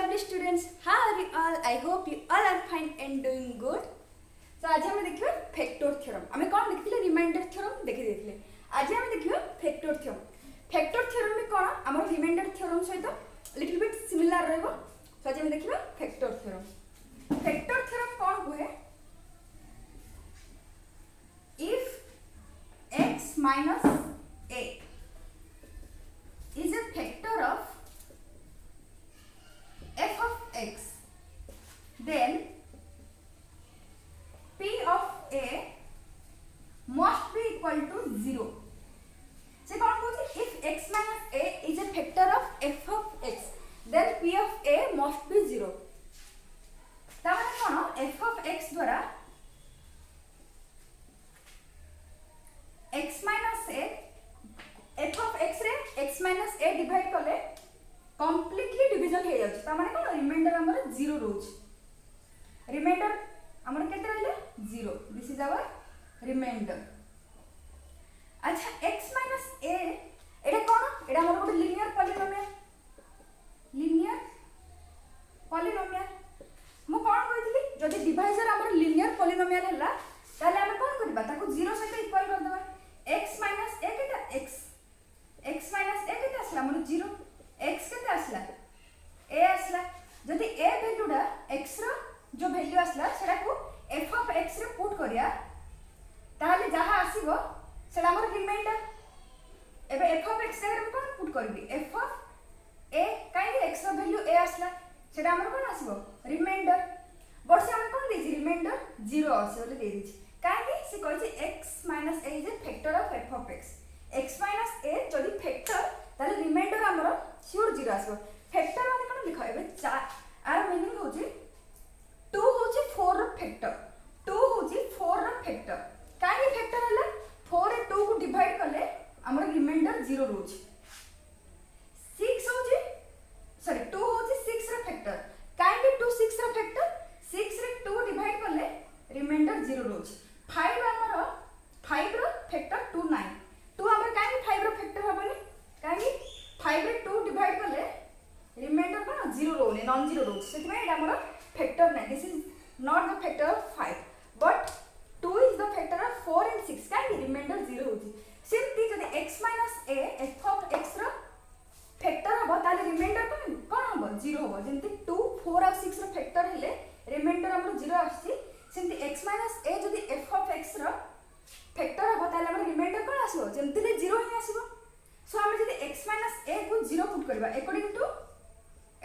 lovely students, how are you all? I hope you all are fine and doing good. So आज हम देखिए factor theorem. हमें कौन देखिले रिमाइंडर थ्योरम देखि देथिले. आज हम देखिए फैक्टर थ्योरम. फैक्टर थ्योरम में कोन हमर रिमाइंडर थ्योरम सहित लिटिल बिट सिमिलर रहबो. So आज हम देखिए फैक्टर थ्योरम. फैक्टर थ्योरम कोन हुए? If x minus a is a factor of f of x, then p of a must be equal to 0. So कौन बोलते? If x minus a is a factor of f of x, then p of a must be 0. ताମାନେ कौन? f of x द्वारा x minus a f of x रे x minus a divide करले completely division हे जाउछ. ता माने कोन reminder हमर 0 रोज. Reminder हमर केते रहले 0. This is our reminder. अच्छा x minus a एटा कोन? एटा हमर गोटे लिनियर पॉलिनोमियल. लिनियर पॉलिनोमियल मु कोन कहितली जदि डिवाइजर हमर लिनियर पॉलिनोमियल हला ताले हम कोन करबा ताको 0 सहित इक्वल कर देबा. x minus a केटा x minus a केटा असला हमर 0. x केते आसला a आसला. जदि a वैल्यूडा x रो जो वैल्यू आसला सेटा को f of x रे पुट करिया ताले जहा आसीबो सेटा हमर रिमाइंडर. एबे f of x रे कोन पुट करबी f of a काई x रो वैल्यू a आसला सेटा हमर कोन आसीबो रिमाइंडर. बट से हम कोन देछि रिमाइंडर 0 आसे बोले दे दिछि. काई से कहै छै x minus a is a factor of f of x. x minus a जदि फैक्टर ताले रिमाइंडर हमर श्योर 0 आसबो. फैक्टर माने कोन लिखा एबे आर मीनिंग होची 2 होची 4 रो फैक्टर. 2 होची 4 रो फैक्टर. काहे फैक्टर हला 4 रे 2 को डिवाइड करले हमर रिमाइंडर 0 रोज. 6 होची सॉरी 2 होची 6 रो फैक्टर. काहे 2 6 रो फैक्टर 6 रे 2 डिवाइड करले रिमाइंडर 0 रोज. 5 हमर 5 रो फैक्टर 2 9. 2 हमर काहे 5 रो फैक्टर हबनी काहे 5 रे 2 डिवाइड करले रिमाइंडर कोन 0 रोने नॉन 0 रोज. सेति में एटा हमर फैक्टर नै. This is not the factor of 5 but 2 is the factor of 4 and 6. काहे रिमाइंडर 0 होची. सिंपली जदि x - a f of x rho factor हबो ताले रिमाइंडर कोन हबो 0 हबो. जेंति 2 4 और 6 रो फैक्टर हेले रिमाइंडर हमर 0 आछि. सिंपली x - a जदि f of x rho factor हबो ताले हमर रिमाइंडर कोन आसीबो जेंति ले 0 ही आसीबो. सो हम जदि x - a को 0 पुट करबा अकॉर्डिंग टू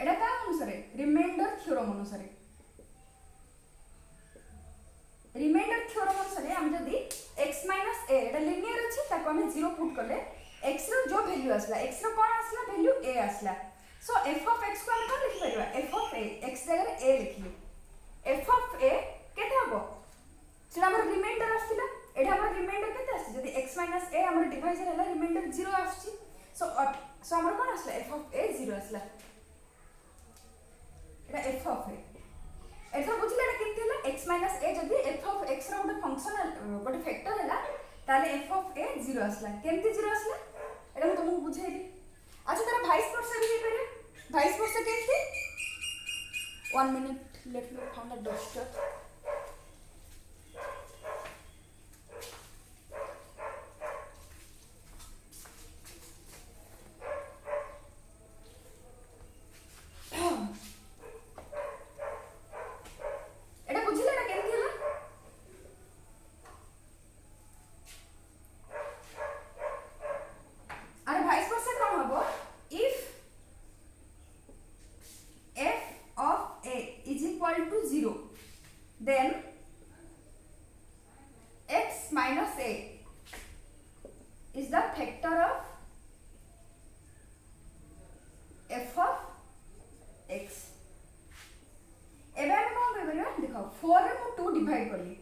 एटा का अनुसार रिमाइंडर थ्योरम अनुसार. रिमाइंडर थ्योरम अनुसार हम जदि x - a एटा लिनियर अछि ताको हम 0 पुट करले x रो जो वैल्यू आसला x रो कोन आसला वैल्यू a आसला. सो f of x को हम कोन लिखि परबा f of a x जगह a लिखिले. f of a केते हबो सेटा हमर रिमाइंडर आसला. एटा हमर रिमाइंडर केते आसी जदि x - a हमर डिवाइजर हला रिमाइंडर 0 आसी. सो हमर कोन आसला f of a 0 आसला. एटा f of a एटा बुझले एटा केते हला x - a जदि f of x रो गोटे फंक्शन गोटे फैक्टर हला ताले f of a 0 आसला. केमति 0 आसला एटा हम तुमको बुझाइबी. अच्छा तारा वाइस वर्सा भी हेबे. वाइस वर्सा केमति 1 minute let me find a duster. Then x minus a is the factor of f of x. एबे हम कोन करबा देखो 4 रे मु 2 डिवाइड करली.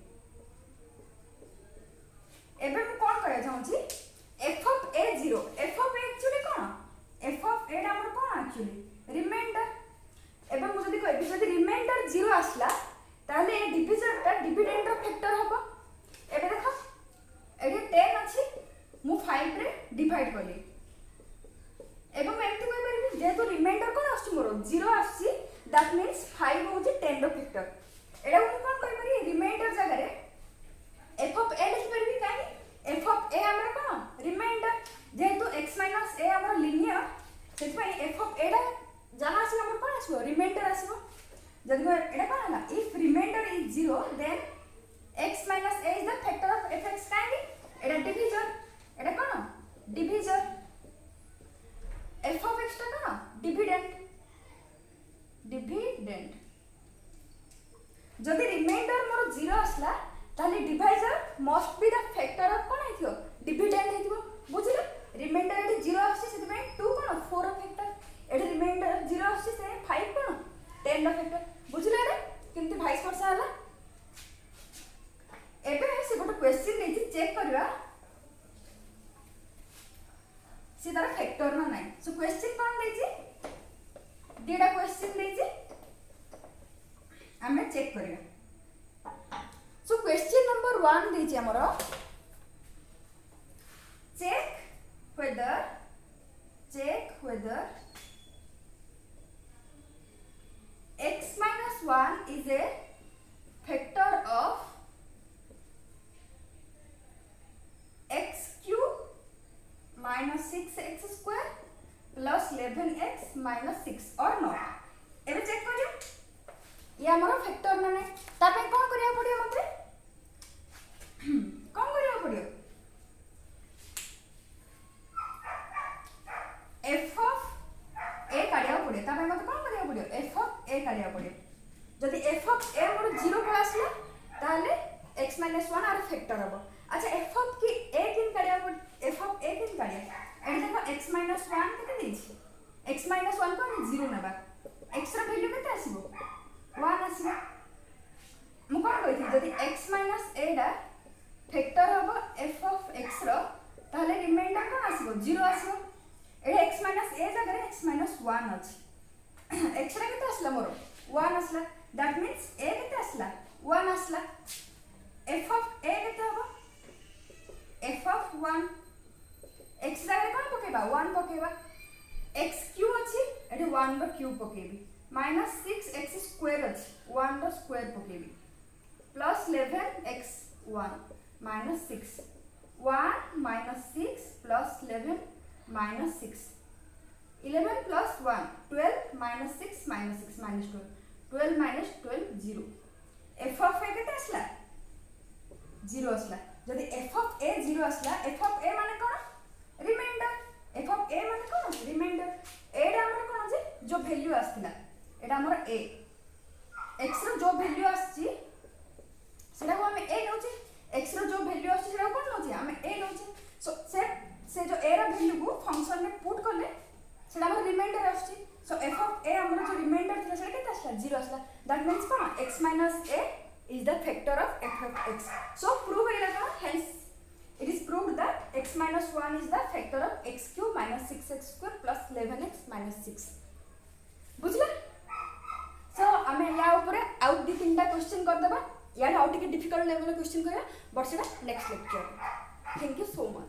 एबे मु कोन करे चाहू छी f of a 0. f of a actually cone f of a हमर कोन एक्चुअली रिमाइंडर. एबे मु जदी कहबी जदी रिमाइंडर 0 आसला ताले ए डिविजन ता डिविडेंड रो फैक्टर हबो. एबे देखो एडी 10 अछि मु 5 रे डिवाइड करली. एबे मैं एमति कहि परबी जेतु रिमाइंडर कोन आछि मोर 0 आछि दैट मीन्स 5 हो 10 रो फैक्टर एडा को कोन कहि पारि रिमाइंडर जगह रे f of a लिखि पारि काहे f of a हमर कोन रिमाइंडर जेहेतु x minus a हमर लिनियर सेति पई f of a डा जहां से हमर कोन आसबो रिमाइंडर आसबो जदि एडा कोन हला if reminder is 0 then x minus a is the factor of fx काहे एडा डिवीजर एडा कोन डिवीजर f of x टा कोन डिविडेंड डिविडेंड जदि रिमाइंडर मोर 0 आसला ताले divisor must be the factor of कोन हेथियो डिविडेंड हेथियो बुझिले रिमाइंडर एडी 0 आसी सेति में 2 कोन 4 रो फैक्टर एडी रिमाइंडर 0 आसी से 5 कोन 10 रो फैक्टर बुझिले रे किंतु भाइस वर्षा हला एबे से गोटे क्वेश्चन देछि चेक करबा से तार फैक्टर ना नाही सो क्वेश्चन कोन देछि डेटा क्वेश्चन देछि हमें चेक करिया सो क्वेश्चन नंबर 1 देछि हमरो check whether x minus 1 is a factor of x cube minus 6x square plus 11x minus 6 or not एबे चेक करियो ये हमरो फैक्टर ना नै तापे कोन करिया पड़ियो मते कोन करिया पड़ियो f of a काढिया पड़ियो तापे मते कोन करिया पड़ियो f of a काढिया पड़ियो जदि f of a मोर 0 को आसला ताले x minus 1 आर फैक्टर हबो अच्छा f of की a किन काढिया पड़ f of a किन काढिया एडी देखो x minus 1 केते देछि x minus 1 को हम 0 नबा x रा वैल्यू केते आसीबो 1 आसीबो मु कोन कहिथि जदि x minus a डा फैक्टर हबो f of x रो ताले रिमाइंडर कोन आसीबो 0 आसीबो एडे x minus a जगह x minus 1 अछि x रा केते आसला मोर 1 आसला दैट मींस a केते आसला 1 आसला f of a केते हबो f of 1 x जगह कोन पकेबा 1 पकेबा x क्यूब अछि एडे 1 रो क्यूब पकेबी minus 6x square अछि 1 रो square पकेबी plus 11x 1 minus 6 1 minus 6 plus 11 minus 6 11 plus 1 12 minus 6 minus 6 minus 12 12 minus 12 0 f of a केते आसला 0 आसला जदि f of a 0 आसला f of a माने कोन रिमाइंडर f of a माने कोन reminder a डा हमर कोन जे जो वैल्यू आस्तिला एडा हमर a x रो जो वैल्यू आछि सेडा को हम a नोचे x रो जो वैल्यू आछि सेडा कोन नोचे हम a नोचे सो से जो a रा वैल्यू को फंक्शन में पुट करले सेडा हमर रिमाइंडर आछि सो f of a हमर जो रिमाइंडर थिला सेडा केते आसला 0 आसला that means cone x minus a is the factor of f of x so prove हेला कोन hence it is proved that x minus 1 is the factor of x cube minus 6x square plus 11x minus 6 बुझला सो हमें या ऊपर out the तीनटा question कर देबा या आउट के डिफिकल्ट लेवल क्वेश्चन करा बट सेटा next lecture thank you so much.